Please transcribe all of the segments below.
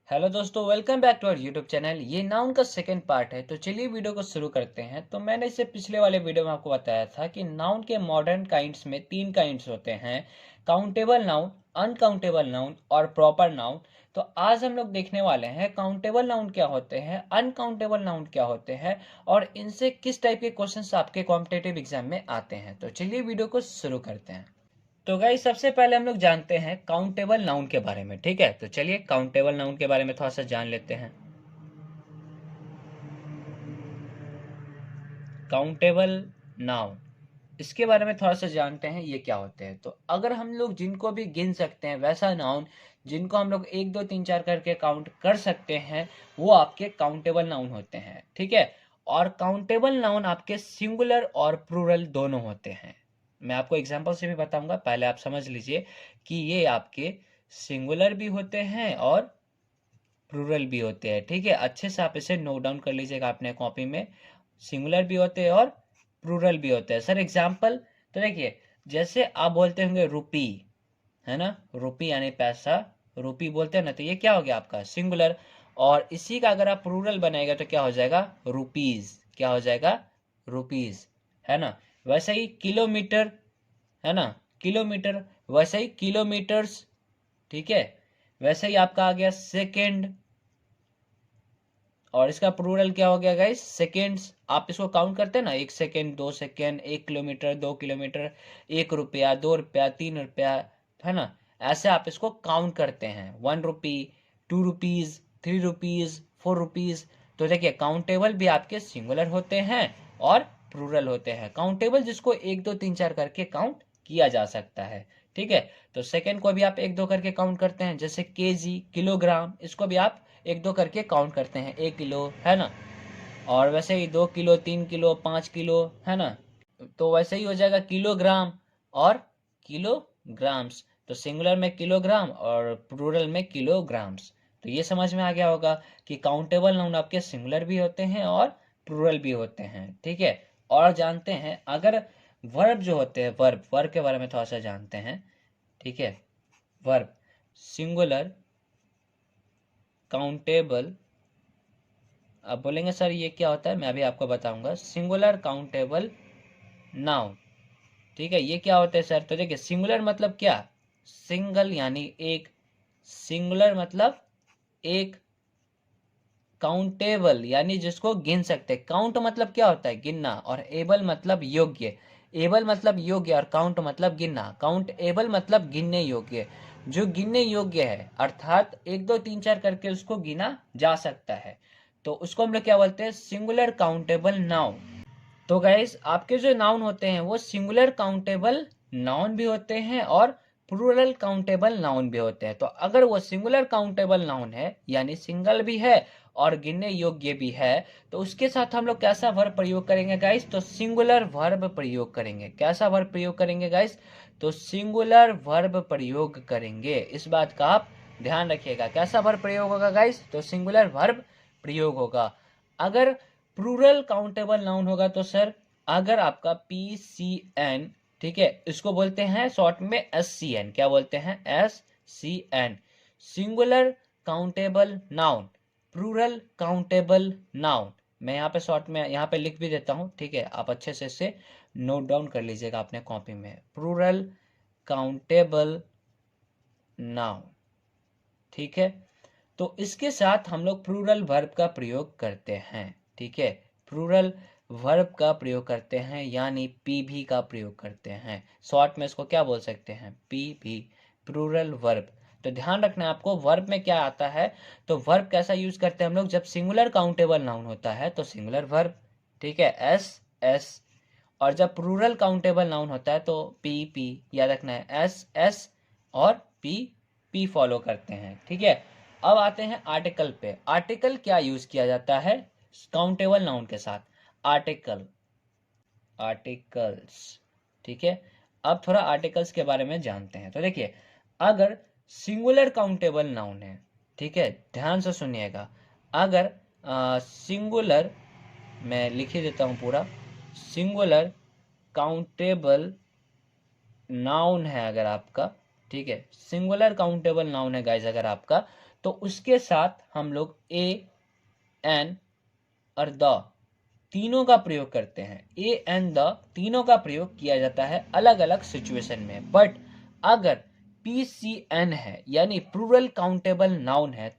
Hello दोस्तों, welcome back to our YouTube channel. ये noun का सेकंड पार्ट है, तो चलिए वीडियो को शुरू करते हैं। तो मैंने इससे पिछले वाले वीडियो में आपको बताया था कि नाउन के मॉडर्न काइंड्स में तीन काइंड्स होते हैं: काउंटेबल नाउन, अनकाउंटेबल नाउन और प्रॉपर नाउन। तो आज हम लोग देखने वाले हैं काउंटेबल नाउन क्या होते हैं, अनकाउंटेबल नाउन क्या होते हैं और इनसे किस टाइप के क्वेश्चंस आपके कॉम्पिटेटिव एग्जाम में आते हैं। तो चलिए वीडियो को शुरू करते हैं। तो गाइस, सबसे पहले हम लोग जानते हैं काउंटेबल नाउन के बारे में। ठीक है, तो चलिए काउंटेबल नाउन के बारे में थोड़ा सा जान लेते हैं। काउंटेबल नाउन, इसके बारे में थोड़ा सा जानते हैं ये क्या होते हैं। तो अगर हम लोग जिनको भी गिन सकते हैं, वैसा नाउन जिनको हम लोग 1 2 3 4 करके काउंट कर सकते हैं, वो आपके काउंटेबल नाउन होते हैं। ठीक है, और काउंटेबल नाउन आपके सिंगुलर और प्लूरल दोनों होते हैं। मैं आपको एग्जांपल से भी बताऊंगा, पहले आप समझ लीजिए कि ये आपके सिंगुलर भी होते हैं और प्लूरल भी होते हैं। ठीक है, अच्छे से आप इसे नोट डाउन कर लीजिएगा अपने कॉपी में। सिंगुलर भी होते हैं और प्लूरल भी होते हैं। सर एग्जांपल, तो देखिए, जैसे आप बोलते होंगे रुपी, है ना, रुपी यानी पैसा, रुपी बोलते हैं ना, तो ये क्या हो गया आपका सिंगुलर। और इसी का अगर आप प्लूरल बनाएगा तो क्या हो जाएगा, रुपीज। क्या हो जाएगा, रुपीज, है ना। वैसे ही किलोमीटर, है ना, किलोमीटर, वैसे ही किलोमीटर्स। ठीक है, वैसे ही आपका आ गया सेकेंड, और इसका प्लूरल क्या हो गया गाइस, सेकेंड्स। आप इसको काउंट करते हैं ना, 1 सेकेंड, 2 सेकेंड, 1 किलोमीटर, 2 किलोमीटर, 1 रुपया, 2 रुपया, 3 रुपया, है ना। ऐसे आप इसको काउंट करते हैं, 1 रुपी, 2 रुपीज, 3 रुपीज, 4 रुपीज। तो देखिए, काउंटेबल भी आपके सिंगुलर होते हैं और प्लूरल होते हैं। काउंटेबल जिसको 1 2 3 4 करके काउंट किया जा सकता है। ठीक है, तो सेकेंड को भी आप 1 2 करके काउंट करते हैं, जैसे केजी, किलोग्राम, इसको भी आप 1 2 करके काउंट करते हैं, 1 किलो, है ना। और वैसे ही 2 किलो, 3 किलो, 5 किलो, है ना। तो वैसे ही हो जाएगा किलोग्राम और किलोग्राम्स। तो सिंगुलर में किलोग्राम और प्लूरल में किलोग्राम्स। तो ये समझ में आ गया होगा कि काउंटेबल नाउन आपके सिंगुलर भी होते हैं और प्लूरल भी होते हैं। ठीक है, और जानते हैं अगर वर्ब जो होते हैं, वर्ब, वर्ब के बारे में थोड़ा सा जानते हैं। ठीक है, वर्ब सिंगुलर, काउंटेबल। आप बोलेंगे सर ये क्या होता है, मैं अभी आपको बताऊंगा। सिंगुलर काउंटेबल नाउन, ठीक है, ये क्या होता है सर। तो देखिए, सिंगुलर मतलब क्या, सिंगल यानी एक, सिंगुलर मतलब एक, काउंटेबल यानी जिसको गिन सकते हैं। काउंट मतलब क्या होता है, गिनना, और एबल मतलब योग्य। एबल मतलब योग्य और काउंट मतलब गिनना। काउंट एबल मतलब गिनने योग्य, जो गिनने योग्य है, अर्थात 1 2 3 4 करके उसको गिना जा सकता है, तो उसको हम लोग क्या बोलते हैं, सिंगुलर काउंटेबल नाउन। तो गाइस, आपके जो नाउन होते हैं वो सिंगुलर काउंटेबल नाउन भी होते हैं और प्लूरल काउंटेबल नाउन भी होते हैं। तो अगर वो सिंगुलर काउंटेबल नाउन है, यानी सिंगल भी है और गिनने योग्य भी है, तो उसके साथ हम लोग कैसा वर्ब प्रयोग करेंगे गाइस, तो सिंगुलर वर्ब प्रयोग करेंगे। कैसा वर्ब प्रयोग करेंगे गाइस, तो सिंगुलर वर्ब प्रयोग करेंगे। इस बात का आप ध्यान रखिएगा। कैसा वर्ब प्रयोग होगा गाइस, तो सिंगुलर वर्ब प्रयोग होगा। अगर प्लूरल काउंटेबल नाउन होगा तो सर, अगर आपका PCN, ठीक है, इसको बोलते हैं शॉर्ट में SCN। क्या बोलते हैं, SCN, singular countable noun, plural countable noun. मैं यहाँ पे शॉर्ट में यहाँ पे लिख भी देता हूँ। ठीक है, आप अच्छे से इसे नोट डाउन कर लीजिएगा अपने कॉपी में, प्लूरल काउंटेबल नाउन। ठीक है, तो इसके साथ हम लोग प्लूरल वर्ब का प्रयोग करते हैं। ठीक है, प्लूरल वर्ब का प्रयोग करते हैं, यानी पीभी का प्रयोग करते हैं। शॉर्ट में इसको क्या बोल सकते हैं, पीभी, प्लूरल वर्ब। तो ध्यान रखना है आपको, वर्ब में क्या आता है। तो वर्ब कैसा यूज करते हैं हम लोग, जब सिंगुलर काउंटेबल नाउन होता है तो सिंगुलर वर्ब, ठीक है, एस एस। और जब प्लूरल काउंटेबल नाउन होता है तो पी पी, याद रखना है, एस एस और पी पी फॉलो करते हैं। ठीक है, अब आते हैं आर्टिकल पे। आर्टिकल क्या यूज किया जाता है काउंटेबल नाउन के साथ, आर्टिकल, आर्टिकल्स। ठीक है, अब थोड़ा आर्टिकल्स के बारे में जानते हैं। तो देखिए, अगर सिंगुलर काउंटेबल नाउन है, ठीक है, ध्यान से सुनिएगा, अगर सिंगुलर, मैं लिख ही देता हूं पूरा, सिंगुलर काउंटेबल नाउन है अगर आपका, ठीक है, सिंगुलर काउंटेबल नाउन है गाइस अगर आपका, तो उसके साथ हम लोग ए, एन और द तीनों का प्रयोग करते हैं। ए, एन, द तीनों का प्रयोग किया जाता है अलग अलग सिचुएशन में। बट अगर पीसीएन है यानी प्लूरल काउंटेबल नाउन है,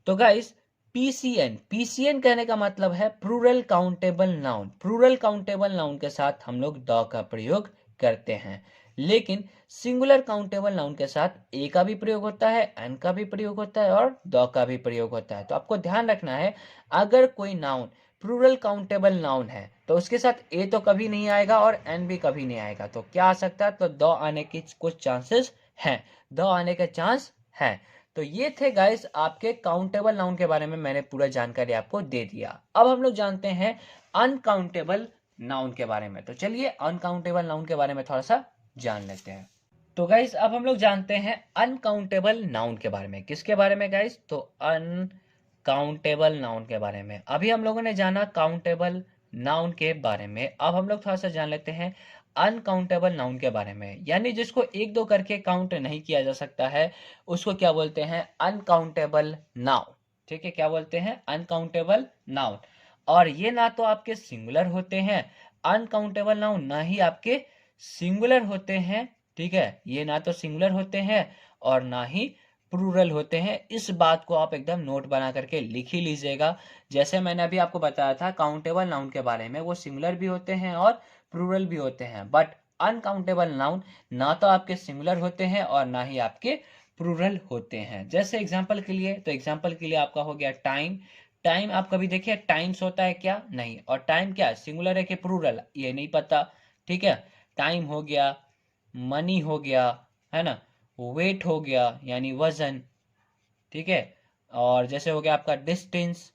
तो गाइस पीसीएन कहने का मतलब है plural countable noun. Plural countable noun के साथ हम लोग द का प्रयोग करते हैं। लेकिन सिंगुलर काउंटेबल नाउन के साथ ए का भी प्रयोग होता है, एन का भी प्रयोग होता है और द का भी प्रयोग होता है। तो आपको ध्यान रखना है, अगर कोई नाउन प्लूरल काउंटेबल नाउन है तो उसके साथ ए तो कभी नहीं आएगा और एन भी कभी नहीं आएगा। तो क्या आ सकता है, तो द आने की कुछ चांसेस हैं, द आने के चांस हैं। तो ये थे गाइस आपके काउंटेबल नाउन के बारे में, मैंने पूरा जानकारी आपको दे दिया। अब हम लोग जानते हैं अनकाउंटेबल नाउन के बारे में। तो चलिए अनकाउंटेबल नाउन के बारे में थोड़ा सा जान लेते हैं। तो गाइस अब हम लोग जानते हैं अनकाउंटेबल नाउन के बारे में। किसके बारे में गाइस, तो अनकाउंटेबल नाउन के बारे में। अभी हम लोगों ने जाना काउंटेबल नाउन के बारे में, अब हम लोग थोड़ा सा जान लेते हैं अनकाउंटेबल नाउन के बारे में। यानी जिसको एक दो करके काउंट नहीं किया जा सकता है उसको क्या बोलते हैं, अनकाउंटेबल नाउन। ठीक है, क्या बोलते हैं, अनकाउंटेबल नाउन। और ये ना तो आपके सिंगुलर होते हैं अनकाउंटेबल नाउन, ना ही आपके सिंगुलर होते हैं। ठीक है, ये ना तो सिंगुलर होते हैं और ना ही प्लूरल होते हैं। इस बात को आप एकदम नोट बना करके लिख ही लीजिएगा। जैसे मैंने अभी आपको बताया था काउंटेबल नाउन के बारे में, वो सिंगुलर भी होते हैं और प्लूरल भी होते हैं। बट अनकाउंटेबल नाउन ना तो आपके सिंगुलर होते हैं और ना ही आपके प्लूरल होते हैं। जैसे एग्जांपल के लिए, तो एग्जांपल के लिए आपका हो गया टाइम। टाइम आप कभी देखिए टाइम्स होता है क्या, नहीं। और टाइम क्या सिंगुलर है कि प्लूरल, ये नहीं पता। ठीक है, टाइम हो गया, मनी हो गया, है ना, वेट हो गया यानी वजन। ठीक है, और जैसे हो गया आपका डिस्टेंस,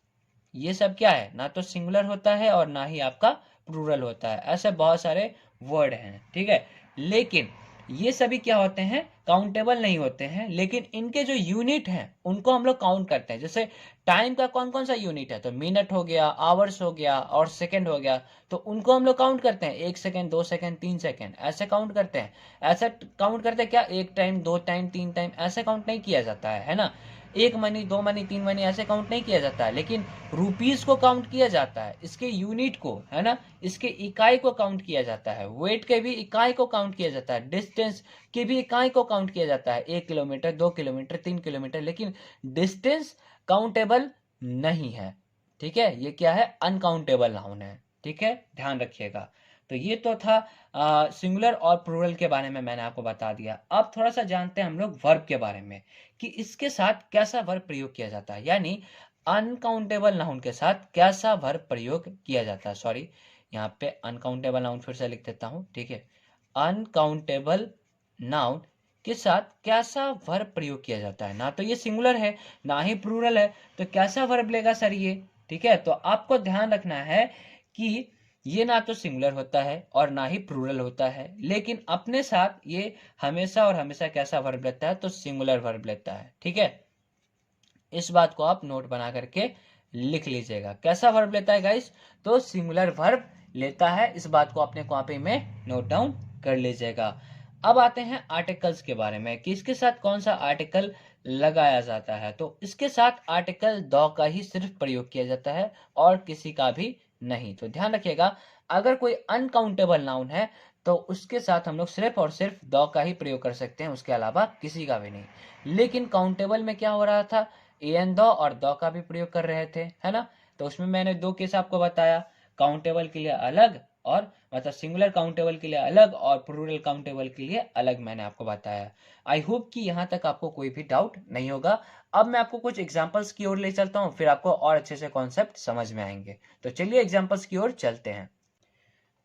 ये सब क्या है, ना तो सिंगुलर होता है और ना ही आपका प्लूरल होता है। ऐसे बहुत सारे वर्ड हैं। ठीक है, लेकिन ये सभी क्या होते हैं, काउंटेबल नहीं होते हैं। लेकिन इनके जो यूनिट हैं उनको हम लोग काउंट करते हैं। जैसे टाइम का कौन कौन सा यूनिट है, तो मिनट हो गया, आवर्स हो गया और सेकंड हो गया। तो उनको हम लोग काउंट करते हैं, 1 सेकंड, 2 सेकंड, 3 सेकंड, ऐसे काउंट करते हैं। ऐसे काउंट करते हैं क्या, 1 टाइम, 2 टाइम, 3 टाइम, ऐसे काउंट नहीं किया जाता है ना। 1 मनी, 2 मनी, 3 मनी ऐसे काउंट नहीं किया जाता है। लेकिन रुपीस को काउंट किया जाता है, इसके यूनिट को, है ना, इसके इकाई को काउंट किया जाता है। वेट के भी इकाई को काउंट किया जाता है, डिस्टेंस की भी इकाई को काउंट किया जाता है, 1 किलोमीटर, 2 किलोमीटर, 3 किलोमीटर। लेकिन डिस्टेंस काउंटेबल नहीं है। ठीक है, ये क्या है, अनकाउंटेबल नाउन है। ठीक है, ध्यान रखिएगा। तो ये तो था सिंगुलर और प्लूरल के बारे में, मैंने आपको बता दिया। अब थोड़ा सा जानते हैं हम लोग वर्ब के बारे में कि इसके साथ कैसा वर्ब प्रयोग किया जाता है। यानी अनकाउंटेबल नाउन के साथ कैसा वर्ब प्रयोग किया जाता है। सॉरी, यहाँ पे अनकाउंटेबल नाउन फिर से लिख देता हूँ। ठीक है, अनकाउंटेबल नाउन के साथ कैसा वर्ब प्रयोग किया जाता है। ना तो ये सिंगुलर है ना ही प्लूरल है, तो कैसा वर्ब लेगा सर ये। ठीक है, तो आपको ध्यान रखना है कि ये ना तो सिंगुलर होता है और ना ही प्लूरल होता है, लेकिन अपने साथ ये हमेशा और हमेशा कैसा वर्ब लेता है, तो सिंगुलर वर्ब लेता है। ठीक है, इस बात को आप नोट बना करके लिख लीजिएगा। कैसा वर्ब लेता है गाइस, तो सिंगुलर वर्ब लेता है। इस बात को अपने कॉपी में नोट डाउन कर लीजिएगा। अब आते हैं आर्टिकल्स के बारे में कि इसके साथ कौन सा आर्टिकल लगाया जाता है। तो इसके साथ आर्टिकल द का ही सिर्फ प्रयोग किया जाता है और किसी का भी नहीं। तो ध्यान रखिएगा, अगर कोई अनकाउंटेबल नाउन है तो उसके साथ हम लोग सिर्फ और सिर्फ द का ही प्रयोग कर सकते हैं, उसके अलावा किसी का भी नहीं। लेकिन काउंटेबल में क्या हो रहा था, ए एन द और द का भी प्रयोग कर रहे थे, है ना। तो उसमें मैंने दो केस आपको बताया, काउंटेबल के लिए अलग, और मतलब सिंगुलर काउंटेबल के लिए अलग और प्लूरल काउंटेबल के लिए अलग मैंने आपको बताया। आई होप कि यहाँ तक आपको कोई भी डाउट नहीं होगा। अब मैं आपको कुछ एग्जांपल्स की ओर ले चलता हूँ, फिर आपको और अच्छे से कॉन्सेप्ट समझ में आएंगे। तो चलिए एग्जांपल्स की ओर चलते हैं।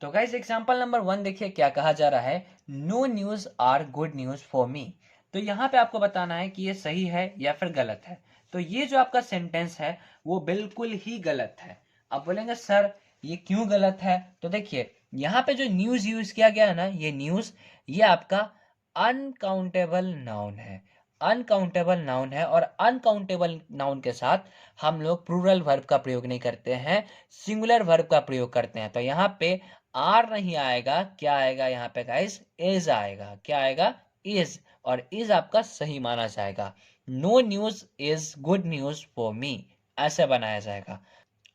तो गाइस एग्जांपल नंबर 1 देखिए क्या कहा जा रहा है, no news are good news for me. तो यहाँ पे आपको बताना है कि ये सही है या फिर गलत है। तो ये जो आपका सेंटेंस है वो बिल्कुल ही गलत है। आप बोलेंगे सर ये क्यों गलत है, तो देखिए यहाँ पे जो न्यूज यूज किया गया है ना, ये न्यूज, ये आपका अनकाउंटेबल नाउन है। अनकाउंटेबल नाउन है और अनकाउंटेबल नाउन के साथ हम लोग प्लूरल वर्ब का प्रयोग नहीं करते हैं, सिंगुलर वर्ब का प्रयोग करते हैं। तो यहाँ पे आर नहीं आएगा, क्या आएगा यहाँ पे गाइस, इज आएगा। क्या आएगा, इज। और इज आपका सही माना जाएगा। No news is good news for me, ऐसे बनाया जाएगा।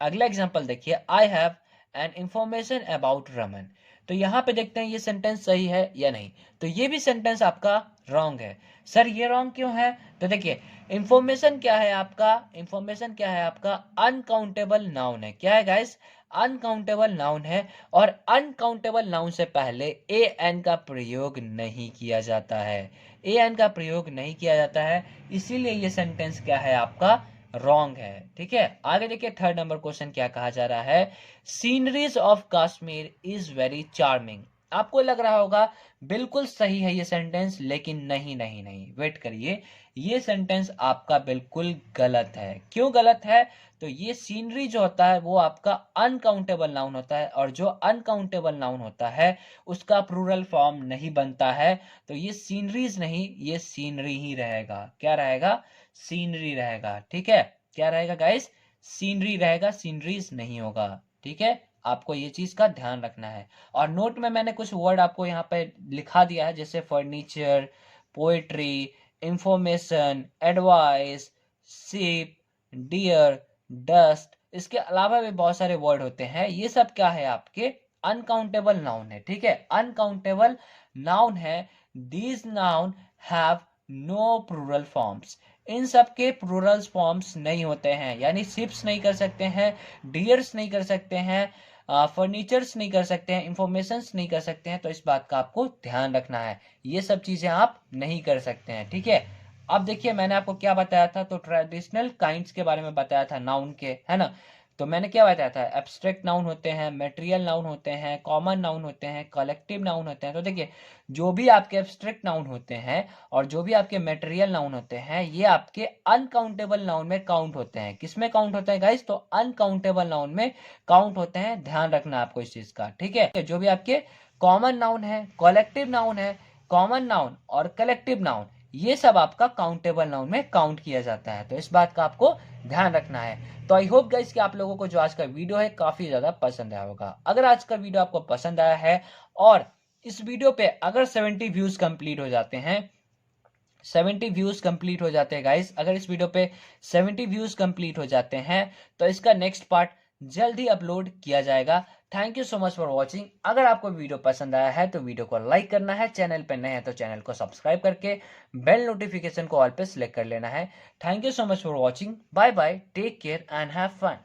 अगला एग्जांपल देखिए, I have an information about Raman. तो यहाँ पे देखते हैं ये सेंटेंस सही है या नहीं। तो ये भी सेंटेंस आपका रॉन्ग है। सर ये रॉन्ग क्यों है? तो देखिए, इंफॉर्मेशन क्या है आपका? इंफॉर्मेशन क्या है आपका? अनकाउंटेबल नाउन है। क्या है गाइस? अनकाउंटेबल नाउन है। और अनकाउंटेबल नाउन से पहले ए एन का प्रयोग नहीं किया जाता है। ए एन का प्रयोग नहीं किया जाता है, इसीलिए ये सेंटेंस क्या है आपका? रॉन्ग है। ठीक है, आगे देखिए थर्ड नंबर क्वेश्चन क्या कहा जा रहा है, sceneries of Kashmir is very charming. आपको लग रहा होगा बिल्कुल सही है ये सेंटेंस, लेकिन नहीं नहीं नहीं, वेट करिए, ये सेंटेंस आपका बिल्कुल गलत है। क्यों गलत है? तो ये सीनरी जो होता है वो आपका अनकाउंटेबल नाउन होता है, और जो अनकाउंटेबल नाउन होता है उसका प्लूरल फॉर्म नहीं बनता है। तो ये सीनरीज नहीं, ये सीनरी ही रहेगा। क्या रहेगा? सीनरी रहेगा। ठीक है, क्या रहेगा गाइस? सीनरी रहेगा, सीनरीज नहीं होगा। ठीक है, आपको ये चीज का ध्यान रखना है। और नोट में मैंने कुछ वर्ड आपको यहाँ पे लिखा दिया है, जैसे furniture, poetry, information, advice, ship, deer, dust. इसके अलावा भी बहुत सारे वर्ड होते हैं, ये सब क्या है आपके? अनकाउंटेबल नाउन है। ठीक है, अनकाउंटेबल नाउन है। These noun have no plural forms. इन सब के प्लूरल फॉर्म्स नहीं होते हैं, यानी शिप्स नहीं कर सकते हैं, डियर्स नहीं कर सकते हैं, फर्नीचर्स नहीं कर सकते हैं, इंफॉर्मेशंस नहीं कर सकते हैं। तो इस बात का आपको ध्यान रखना है, ये सब चीजें आप नहीं कर सकते हैं। ठीक है, अब देखिए मैंने आपको क्या बताया था, तो ट्रेडिशनल काइंड्स के बारे में बताया था नाउन के, है ना। तो मैंने क्या बताया था, एब्स्ट्रैक्ट नाउन होते हैं, मटेरियल नाउन होते हैं, कॉमन नाउन होते हैं, कलेक्टिव नाउन होते हैं। तो देखिए, जो भी आपके एब्स्ट्रैक्ट नाउन होते हैं और जो भी आपके मटेरियल नाउन होते हैं, ये आपके अनकाउंटेबल नाउन में काउंट होते हैं। किस में काउंट होते हैं गाइस? तो अनकाउंटेबल नाउन में काउंट होते हैं। ध्यान रखना आपको इस चीज का। ठीक है, जो भी आपके कॉमन नाउन है, कलेक्टिव नाउन है, कॉमन नाउन और कलेक्टिव नाउन, ये सब आपका काउंटेबल नाउन में काउंट किया जाता है। तो इस बात का आपको ध्यान रखना है। तो आई होप गाइस कि आप लोगों को जो आज का वीडियो है काफी ज्यादा पसंद आया होगा। अगर आज का वीडियो आपको पसंद आया है और इस वीडियो पे अगर 70 व्यूज कंप्लीट हो जाते हैं, 70 व्यूज कंप्लीट हो जाते हैं गाइस, अगर इस वीडियो पे 70 व्यूज कंप्लीट हो जाते हैं तो इसका नेक्स्ट पार्ट जल्द ही अपलोड किया जाएगा। Thank you so much for watching. अगर आपको वीडियो पसंद आया है तो वीडियो को लाइक करना है, चैनल पे नए हैं तो चैनल को सब्सक्राइब करके बेल नोटिफिकेशन को ऑल पे सिलेक्ट कर लेना है। Thank you so much for watching. Bye bye, take care and have fun.